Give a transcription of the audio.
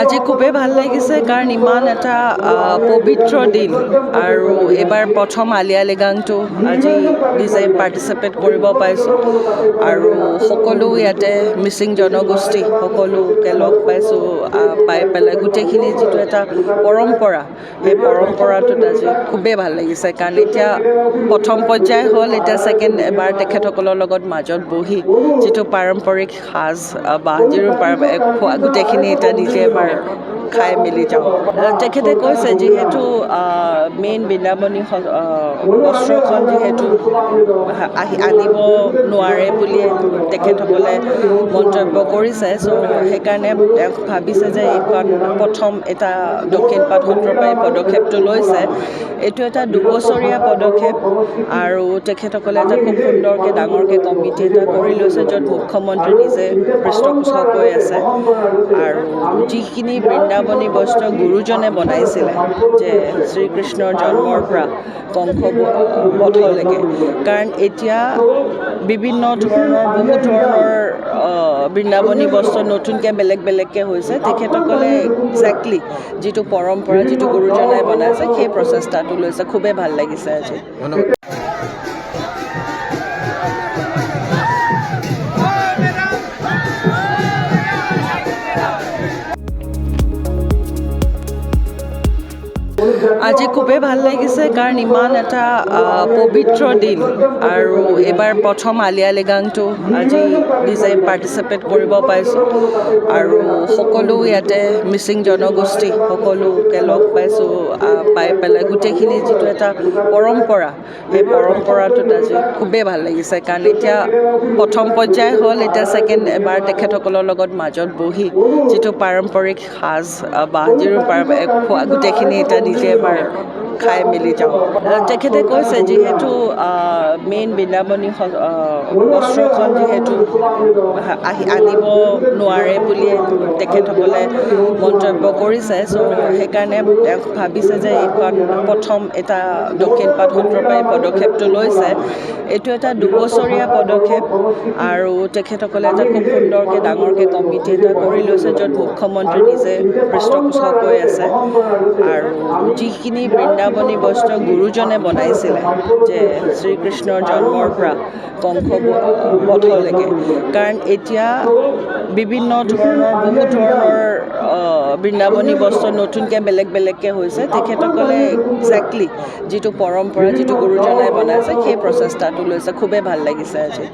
আজি খুবেই ভাল লাগিছে কাৰণ ইমান এটা পবিত্ৰ দিন আৰু এবাৰ প্ৰথম আলি আই লৃগাংটো আজি নিজে পাৰ্টিচিপেট কৰিব পাইছোঁ আৰু সকলো ইয়াতে মিচিং জনগোষ্ঠী সকলোকে লগ পাইছোঁ পাই পেলাই গোটেইখিনি যিটো এটা পৰম্পৰা সেই পৰম্পৰাটোত আজি খুবেই ভাল লাগিছে কাৰণ এতিয়া প্ৰথম পৰ্যায় হ'ল এতিয়া ছেকেণ্ড এবাৰ তেখেতসকলৰ লগত মাজত বহি যিটো পাৰম্পৰিক সাজ বাঁহজোৰ খোৱা গোটেইখিনি এতিয়া নিজে এবাৰ খাই মেলি যাওঁ তেখেতে কৈছে যিহেতু মেইন বৃন্দাবনী বস্ত্ৰখন যিহেতু আনিব নোৱাৰে বুলি তেখেতসকলে মন্তব্য কৰিছে চ' সেইকাৰণে তেওঁ ভাবিছে যে এইখন প্ৰথম এটা দক্ষিণ পাট সত্ৰৰ পৰা পদক্ষেপটো লৈছে এইটো এটা 2 বছৰীয়া পদক্ষেপ আৰু তেখেতসকলে এটা খুব সুন্দৰকৈ ডাঙৰকৈ কমিটি এটা কৰি লৈছে য'ত মুখ্যমন্ত্ৰী নিজে পৃষ্ঠপোষক হৈ আছে আৰু যিখিনি বৃন্দাবনী বস্ত্ৰ গুৰুজনে বনাইছিলে যে শ্ৰীকৃষ্ণৰ জন্মৰ পৰা কংস বধলৈকে কাৰণ এতিয়া বিভিন্ন ধৰণৰ বহুত ধৰণৰ বৃন্দাবনী বস্ত্ৰ নতুনকৈ বেলেগকৈ হৈছে তেখেতসকলে একজেক্টলি যিটো পৰম্পৰা যিটো গুৰুজনে বনাইছে সেই প্ৰচেষ্টাটো লৈছে খুবেই ভাল লাগিছে আজি আজি খুবেই ভাল লাগিছে কাৰণ ইমান এটা পবিত্ৰ দিন আৰু এবাৰ প্ৰথম আলি আই লৃগাংটো আজি নিজে পাৰ্টিচিপেট কৰিব পাইছোঁ আৰু সকলো ইয়াতে মিচিং জনগোষ্ঠী সকলোকে লগ পাইছোঁ পাই পেলাই গোটেইখিনি যিটো এটা পৰম্পৰা সেই পৰম্পৰাটোত আজি খুবেই ভাল লাগিছে কাৰণ এতিয়া প্ৰথম পৰ্যায় হ'ল এতিয়া ছেকেণ্ড এবাৰ তেখেতসকলৰ লগত মাজত বহি যিটো পাৰম্পৰিক সাজ বাঁহজোৰ খোৱা গোটেইখিনি এতিয়া নিজে এবাৰ খাই মেলি যাওঁ তেখেতে কৈছে যিহেতু মেইন বৃন্দাবনী বস্ত্ৰখন যিহেতু আনিব নোৱাৰে বুলি তেখেতসকলে মন্তব্য কৰিছে চ' সেইকাৰণে তেওঁ ভাবিছে যে এইখন প্ৰথম এটা দক্ষিণ পাট সত্ৰৰ পৰা পদক্ষেপটো লৈছে এইটো এটা 2 বছৰীয়া পদক্ষেপ আৰু তেখেতসকলে এটা খুব সুন্দৰকৈ ডাঙৰকৈ কমিটি এটা কৰি লৈছে য'ত মুখ্যমন্ত্ৰী নিজে পৃষ্ঠপোষক হৈ আছে আৰু যিখিনি বৃন্দাবনী বস্ত্ৰ গুৰুজনে বনাইছিলে যে শ্ৰীকৃষ্ণৰ জন্মৰ পৰা কংস বধলৈকে কাৰণ এতিয়া বিভিন্ন ধৰণৰ বহুত ধৰণৰ বৃন্দাবনী বস্ত্ৰ নতুনকৈ বেলেগকৈ হৈছে তেখেতসকলে একজেক্টলি যিটো পৰম্পৰা যিটো গুৰুজনে বনাইছে সেই প্ৰচেষ্টাটো লৈছে খুবেই ভাল লাগিছে আজি